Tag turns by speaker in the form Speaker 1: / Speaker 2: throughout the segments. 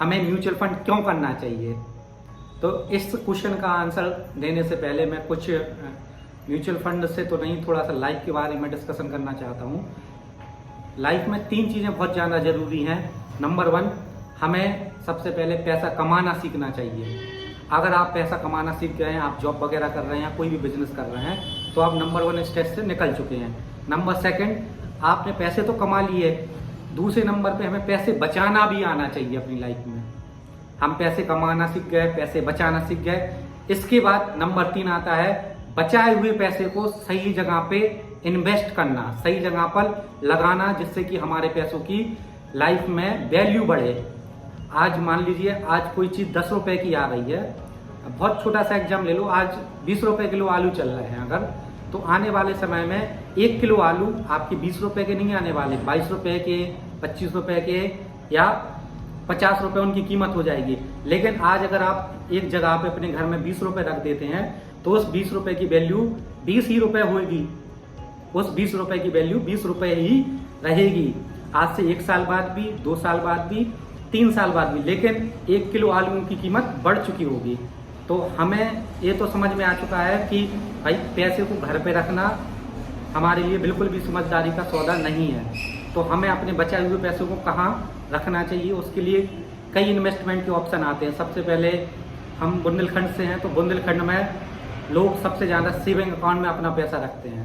Speaker 1: हमें mutual fund क्यों करना चाहिए। तो इस क्वेश्चन का आंसर देने से पहले मैं कुछ म्यूचुअल फंड से तो नहीं, थोड़ा सा लाइफ के बारे में डिस्कशन करना चाहता हूँ। लाइफ में 3 चीज़ें बहुत ज़्यादा ज़रूरी हैं। नंबर 1, हमें सबसे पहले पैसा कमाना सीखना चाहिए। अगर आप पैसा कमाना सीख गए हैं, आप जॉब वगैरह कर रहे हैं, कोई भी बिजनेस कर रहे हैं, तो आप नंबर 1 स्टेज से निकल चुके हैं। नंबर 2, आपने पैसे तो कमा लिए, दूसरे नंबर पे हमें पैसे बचाना भी आना चाहिए अपनी लाइफ में। हम पैसे कमाना सीख गए, पैसे बचाना सीख गए। इसके बाद नंबर 3 आता है बचाए हुए पैसे को सही जगह पे इन्वेस्ट करना, सही जगह पर लगाना, जिससे कि हमारे पैसों की लाइफ में वैल्यू बढ़े। आज मान लीजिए आज कोई चीज़ 10 रुपए की आ रही है, बहुत छोटा सा एग्जाम ले लो, आज 20 रुपए किलो आलू चल रहे हैं अगर, तो आने वाले समय में 1 किलो आलू आपके 20 रुपए के नहीं आने वाले, 22 रुपए के, 25 रुपए के या 50 रुपए उनकी कीमत हो जाएगी। लेकिन आज अगर आप एक जगह पे अपने घर में 20 रुपए रख देते हैं तो उस 20 रुपए की वैल्यू 20 ही रुपए होगी, उस 20 रुपए की वैल्यू 20 रुपए ही रहेगी। आज से 1 साल बाद भी, 2 साल बाद भी, 3 साल बाद भी, लेकिन 1 किलो आलू की कीमत बढ़ चुकी होगी। तो हमें ये तो समझ में आ चुका है कि भाई पैसे को घर पे रखना हमारे लिए बिल्कुल भी समझदारी का सौदा नहीं है। तो हमें अपने बचाए हुए पैसों को कहाँ रखना चाहिए, उसके लिए कई इन्वेस्टमेंट के ऑप्शन आते हैं। सबसे पहले हम बुंदेलखंड से हैं, तो बुंदेलखंड में लोग सबसे ज़्यादा सेविंग अकाउंट में अपना पैसा रखते हैं।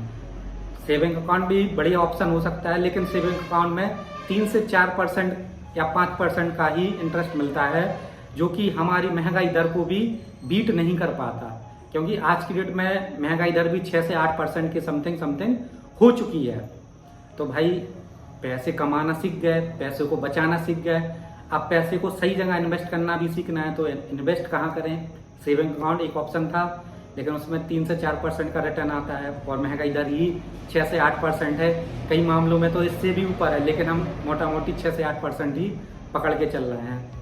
Speaker 1: सेविंग अकाउंट भी बढ़िया ऑप्शन हो सकता है, लेकिन सेविंग अकाउंट में 3 से 4% या 5% का ही इंटरेस्ट मिलता है, जो कि हमारी महंगाई दर को भी बीट नहीं कर पाता, क्योंकि आज की डेट में महंगाई दर भी 6 से 8% के समथिंग हो चुकी है। तो भाई पैसे कमाना सीख गए, पैसे को बचाना सीख गए, अब पैसे को सही जगह इन्वेस्ट करना भी सीखना है। तो इन्वेस्ट कहाँ करें? सेविंग अकाउंट एक ऑप्शन था, लेकिन उसमें 3 से 4% का रिटर्न आता है और महंगाई दर ही 6 से 8% है। कई मामलों में तो इससे भी ऊपर है, लेकिन हम मोटा मोटी 6 से 8% ही पकड़ के चल रहे हैं।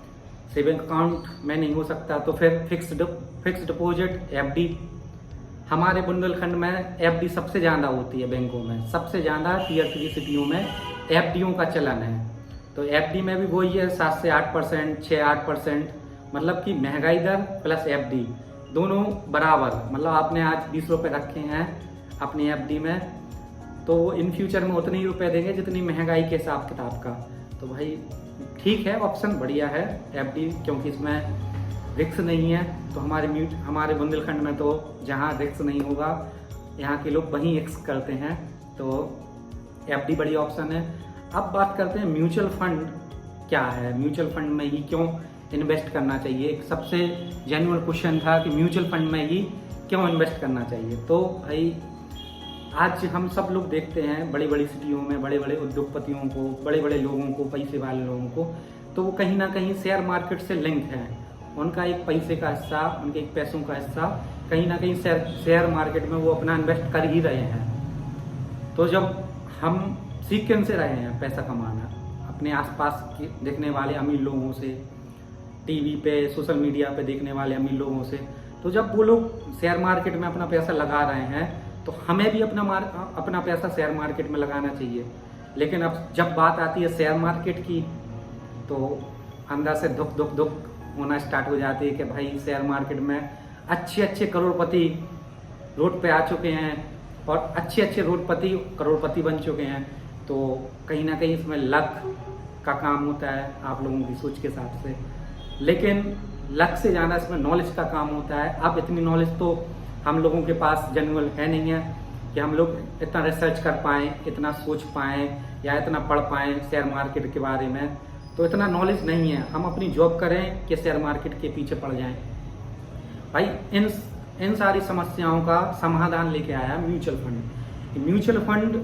Speaker 1: सेविंग अकाउंट में नहीं हो सकता तो फिर फिक्स डिपॉजिट, FD। हमारे बुंदेलखंड में FD सबसे ज़्यादा होती है बैंकों में, सबसे ज़्यादा Tier 3 सिटियों में FDओं का चलन है। तो FD में भी वही है 7 से 8%, 6-8%, मतलब कि महंगाई दर प्लस FD दोनों बराबर। मतलब आपने आज 20 रुपये रखे हैं अपनी FD में, तो वो इन फ्यूचर में उतने ही रुपए देंगे जितनी महंगाई के हिसाब किताब का। तो भाई ठीक है, ऑप्शन बढ़िया है FD, क्योंकि इसमें रिस्क नहीं है। तो हमारे बुंदेलखंड में तो जहाँ रिस्क नहीं होगा यहाँ के लोग वहीं रिस्क करते हैं, तो FD बढ़िया ऑप्शन है। अब बात करते हैं म्यूचुअल फंड क्या है, म्यूचुअल फंड में ही क्यों इन्वेस्ट करना चाहिए। एक सबसे जेन्युइन क्वेश्चन था कि म्यूचुअल फंड में ही क्यों इन्वेस्ट करना चाहिए। तो भाई आज हम सब लोग देखते हैं बड़ी बड़ी सिटियों में बड़े बड़े उद्योगपतियों को, बड़े बड़े लोगों को, पैसे वाले लोगों को, तो वो कहीं ना कहीं शेयर मार्केट से लिंक है। उनका एक पैसे का हिस्सा, उनके एक पैसों का हिस्सा कहीं ना कहीं शेयर मार्केट में वो अपना इन्वेस्ट कर ही रहे हैं। तो जब हम सीख किन से रहे हैं पैसा कमाना, अपने आसपास के देखने वाले अमीर लोगों से, टीवी पे, सोशल मीडिया पे देखने वाले अमीर लोगों से। तो जब वो लोग शेयर मार्केट में अपना पैसा लगा रहे हैं तो हमें भी अपना पैसा शेयर मार्केट में लगाना चाहिए। लेकिन अब जब बात आती है शेयर मार्केट की, तो अंदर से दुख होना स्टार्ट हो जाती है कि भाई शेयर मार्केट में अच्छे करोड़पति रोड पे आ चुके हैं और अच्छे करोड़पति बन चुके हैं। तो कहीं ना कहीं इसमें लक का काम होता है आप लोगों की सोच के हिसाब से, लेकिन लक से ज़्यादा इसमें नॉलेज का काम होता है। अब इतनी नॉलेज तो हम लोगों के पास जनरल है नहीं है कि हम लोग इतना रिसर्च कर पाएँ, इतना सोच पाएँ या इतना पढ़ पाएँ शेयर मार्केट के बारे में। तो इतना नॉलेज नहीं है, हम अपनी जॉब करें कि शेयर मार्केट के पीछे पड़ जाएं। भाई इन सारी समस्याओं का समाधान लेके आया म्यूचुअल फंड। म्यूचुअल फंड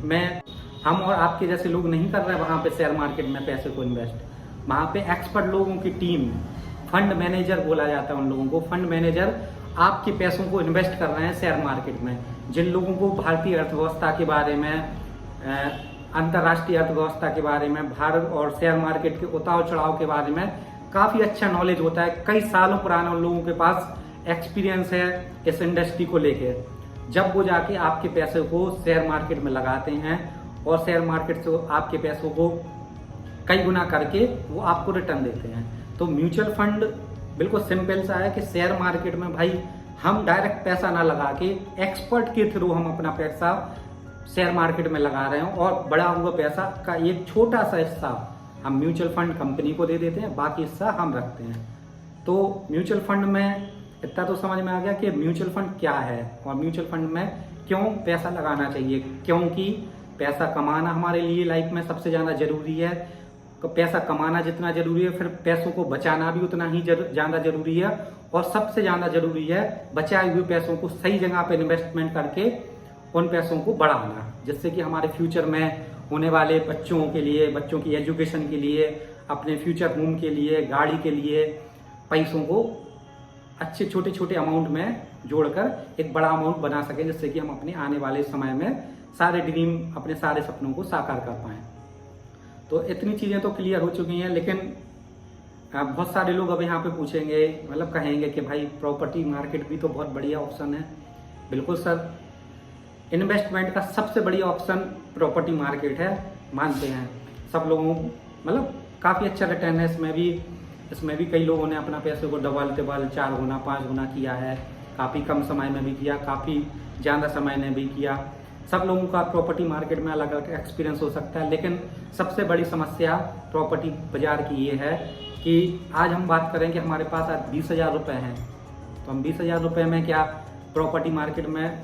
Speaker 1: में हम और आपके जैसे लोग नहीं कर रहे हैं वहाँ पे शेयर मार्केट में पैसे को इन्वेस्ट। वहाँ पे एक्सपर्ट लोगों की टीम, फंड मैनेजर बोला जाता है उन लोगों को, फंड मैनेजर आपके पैसों को इन्वेस्ट कर रहे हैं शेयर मार्केट में। जिन लोगों को भारतीय अर्थव्यवस्था के बारे में, अंतर्राष्ट्रीय अर्थव्यवस्था के बारे में, भारत और शेयर मार्केट के उतार चढ़ाव के बारे में काफ़ी अच्छा नॉलेज होता है, कई सालों पुराना उन लोगों के पास एक्सपीरियंस है इस इंडस्ट्री को लेकर, जब वो जाके आपके पैसे को शेयर मार्केट में लगाते हैं और शेयर मार्केट से आपके पैसों को कई गुना करके वो आपको रिटर्न देते हैं। तो म्यूचुअल फंड बिल्कुल सिंपल सा है कि शेयर मार्केट में भाई हम डायरेक्ट पैसा ना लगा के एक्सपर्ट के थ्रू हम अपना पैसा शेयर मार्केट में लगा रहे हैं और बड़ा हुआ पैसा का एक छोटा सा हिस्सा हम म्यूचुअल फंड कंपनी को दे देते हैं, बाकी हिस्सा हम रखते हैं। तो म्यूचुअल फंड में इतना तो समझ में आ गया कि म्यूचुअल फंड क्या है और म्यूचुअल फंड में क्यों पैसा लगाना चाहिए। क्योंकि पैसा कमाना हमारे लिए लाइफ में सबसे ज़्यादा जरूरी है। पैसा कमाना जितना जरूरी है, फिर पैसों को बचाना भी उतना ही ज़्यादा जरूरी है। और सबसे ज़्यादा जरूरी है बचाए हुए पैसों को सही जगह पे इन्वेस्टमेंट करके उन पैसों को बढ़ाना, जिससे कि हमारे फ्यूचर में होने वाले बच्चों के लिए, बच्चों की एजुकेशन के लिए, अपने फ्यूचर होम के लिए, गाड़ी के लिए पैसों को अच्छे छोटे छोटे अमाउंट में जोड़कर एक बड़ा अमाउंट बना सकें, जिससे कि हम अपने आने वाले समय में सारे ड्रीम, अपने सारे सपनों को साकार कर पाएं। तो इतनी चीज़ें तो क्लियर हो चुकी हैं, लेकिन बहुत सारे लोग अब यहाँ पे पूछेंगे, मतलब कहेंगे कि भाई प्रॉपर्टी मार्केट भी तो बहुत बढ़िया ऑप्शन है। बिल्कुल सर, इन्वेस्टमेंट का सबसे बढ़िया ऑप्शन प्रॉपर्टी मार्केट है, मानते हैं सब लोगों, मतलब काफ़ी अच्छा रिटर्न है इसमें भी कई लोगों ने अपना पैसे को डबल टिबल 4 गुना 5 गुना किया है। काफ़ी कम समय में भी किया, काफ़ी ज़्यादा समय में भी किया। सब लोगों का प्रॉपर्टी मार्केट में अलग अलग एक्सपीरियंस हो सकता है, लेकिन सबसे बड़ी समस्या प्रॉपर्टी बाजार की ये है कि आज हम बात करें कि हमारे पास आज 20,000 रुपये हैं, तो हम 20,000 रुपये में क्या प्रॉपर्टी मार्केट में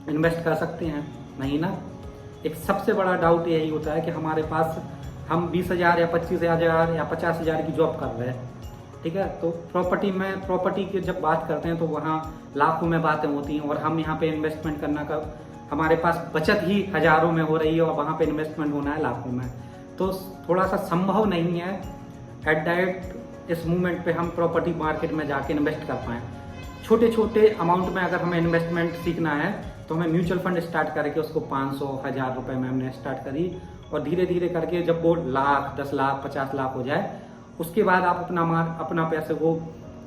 Speaker 1: इन्वेस्ट कर सकते हैं? नहीं ना। एक सबसे बड़ा डाउट यही होता है कि हमारे पास हम 20,000 या 25,000 या 50,000 की जॉब कर रहे हैं, ठीक है। तो प्रॉपर्टी की जब बात करते हैं तो वहाँ लाखों में बातें होती हैं, और हम यहाँ पे इन्वेस्टमेंट करना का हमारे पास बचत ही हजारों में हो रही है और वहाँ पे इन्वेस्टमेंट होना है लाखों में। तो थोड़ा सा संभव नहीं है एट डायरेक्ट इस मूवमेंट पे हम प्रॉपर्टी मार्केट में जाके इन्वेस्ट कर पाएँ। छोटे छोटे अमाउंट में अगर हमें इन्वेस्टमेंट सीखना है तो हमें म्यूचुअल फंड स्टार्ट करके उसको 500, 1000 रुपये में हमने स्टार्ट करी, और धीरे धीरे करके जब वो लाख, 10 लाख, 50 लाख हो जाए, उसके बाद आप अपना पैसे को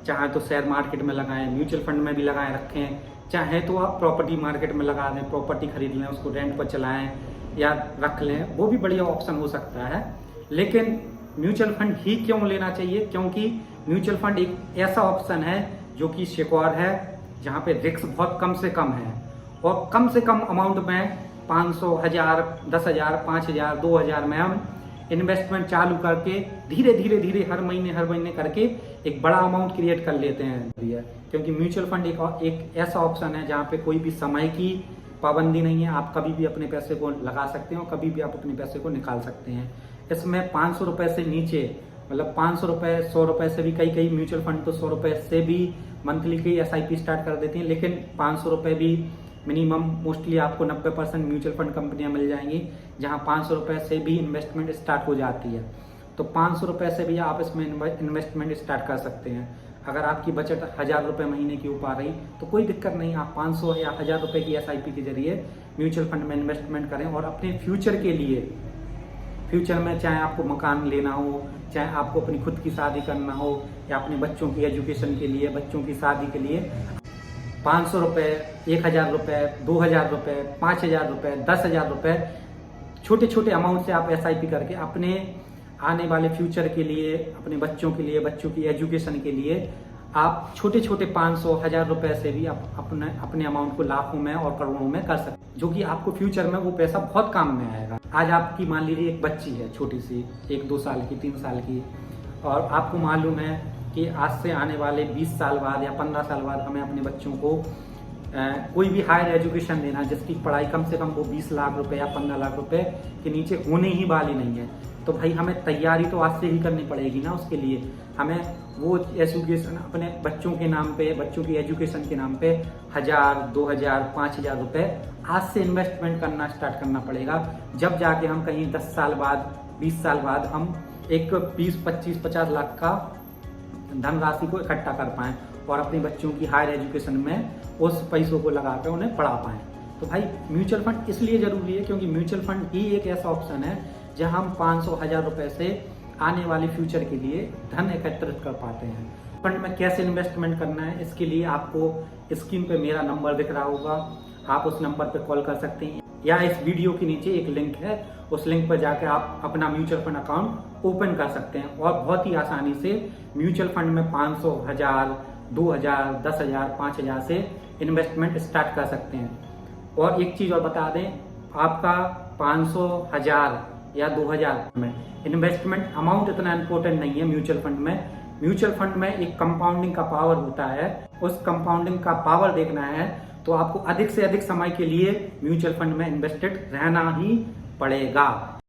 Speaker 1: चाहे तो शेयर मार्केट में लगाएं, म्यूचुअल फंड में भी लगाएं रखें, चाहे तो आप प्रॉपर्टी मार्केट में लगा दें, प्रॉपर्टी खरीद लें, उसको रेंट पर चलाएं या रख लें, वो भी बढ़िया ऑप्शन हो सकता है। लेकिन म्यूचुअल फंड ही क्यों लेना चाहिए? क्योंकि म्यूचुअल फंड एक ऐसा ऑप्शन है जो कि सिक्योर है, जहाँ पे रिस्क बहुत कम से कम है, और कम से कम अमाउंट में 500, 1000, 10,000, 5,000, 2,000 में हम इन्वेस्टमेंट चालू करके धीरे धीरे हर महीने करके एक बड़ा अमाउंट क्रिएट कर लेते हैं। क्योंकि म्यूचुअल फंड एक ऐसा ऑप्शन है जहाँ पे कोई भी समय की पाबंदी नहीं है, आप कभी भी अपने पैसे को लगा सकते हैं और कभी भी आप अपने पैसे को निकाल सकते हैं। इसमें 500 रुपये से नीचे, मतलब 500 रुपये, 100 रुपये से भी कई म्यूचुअल फंड तो 100 रुपये से भी मंथली की SIP स्टार्ट कर देती हैं, लेकिन 500 रुपये भी मिनिमम मोस्टली आपको 90% म्यूचुअल फंड कंपनियां मिल जाएंगी जहां 500 रुपये से भी इन्वेस्टमेंट स्टार्ट हो जाती है। तो 500 रुपये से भी आप इसमें इन्वेस्टमेंट स्टार्ट कर सकते हैं। अगर आपकी बचत 1000 रुपये महीने की हो पा रही तो कोई दिक्कत नहीं, आप 500 या 1000 रुपये की SIP के जरिए म्यूचुअल फंड में इन्वेस्टमेंट करें और अपने फ्यूचर के लिए, फ्यूचर में चाहे आपको मकान लेना हो, चाहे आपको अपनी खुद की शादी करना हो, या अपने बच्चों की एजुकेशन के लिए, बच्चों की शादी के लिए 500 रुपये, 1000 रुपये, 2000 रुपये, 5000 रुपये, 10,000 रुपये, छोटे छोटे अमाउंट से आप SIP करके अपने आने वाले फ्यूचर के लिए, अपने बच्चों के लिए, बच्चों की एजुकेशन के लिए आप छोटे छोटे 500, 1000 रुपये से भी आप अपने अमाउंट को लाखों में और करोड़ों में कर सकते हैं, जो कि आपको फ्यूचर में वो पैसा बहुत काम में आएगा। आज आपकी मान लीजिए एक बच्ची है छोटी सी, 1-2 साल की, 3 साल की, और आपको मालूम है कि आज से आने वाले 20 साल बाद या 15 साल बाद हमें अपने बच्चों को कोई भी हायर एजुकेशन देना, जिसकी पढ़ाई कम से कम वो 20 लाख रुपए या 15 लाख रुपए के नीचे होने ही वाली नहीं है। तो भाई हमें तैयारी तो आज से ही करनी पड़ेगी ना। उसके लिए हमें वो एजुकेशन अपने बच्चों के नाम पे, बच्चों की एजुकेशन के नाम पे 1000, 2000, 5000 रुपये आज से इन्वेस्टमेंट करना स्टार्ट करना पड़ेगा, जब जाके हम कहीं 10 साल बाद, 20 साल बाद हम एक 20, 25, 50 लाख का धनराशि को इकट्ठा कर पाएँ और अपने बच्चों की हायर एजुकेशन में उस पैसों को लगाकर उन्हें पढ़ा पाएँ। तो भाई म्यूचुअल फंड इसलिए ज़रूरी है क्योंकि म्यूचुअल फंड ही एक ऐसा ऑप्शन है जहां हम 500, 1000 रुपये से आने वाले फ्यूचर के लिए धन एकत्रित कर पाते हैं। फंड में कैसे इन्वेस्टमेंट करना है, इसके लिए आपको स्क्रीन पे मेरा नंबर दिख रहा होगा, आप उस नंबर पे कॉल कर सकते हैं, या इस वीडियो के नीचे एक लिंक है उस लिंक पर जाकर आप अपना म्यूचुअल फंड अकाउंट ओपन कर सकते हैं और बहुत ही आसानी से म्यूचुअल फंड में 500, 1000, 2000, 10,000, 5,000 से इन्वेस्टमेंट स्टार्ट कर सकते हैं। और एक चीज और बता दें, आपका 500, 1000 या 2000 में इन्वेस्टमेंट अमाउंट इतना इंपॉर्टेंट नहीं है। म्यूचुअल फंड में एक कंपाउंडिंग का पावर होता है। उस कंपाउंडिंग का पावर देखना है तो आपको अधिक से अधिक समय के लिए म्यूचुअल फंड में इन्वेस्टेड रहना ही पड़ेगा।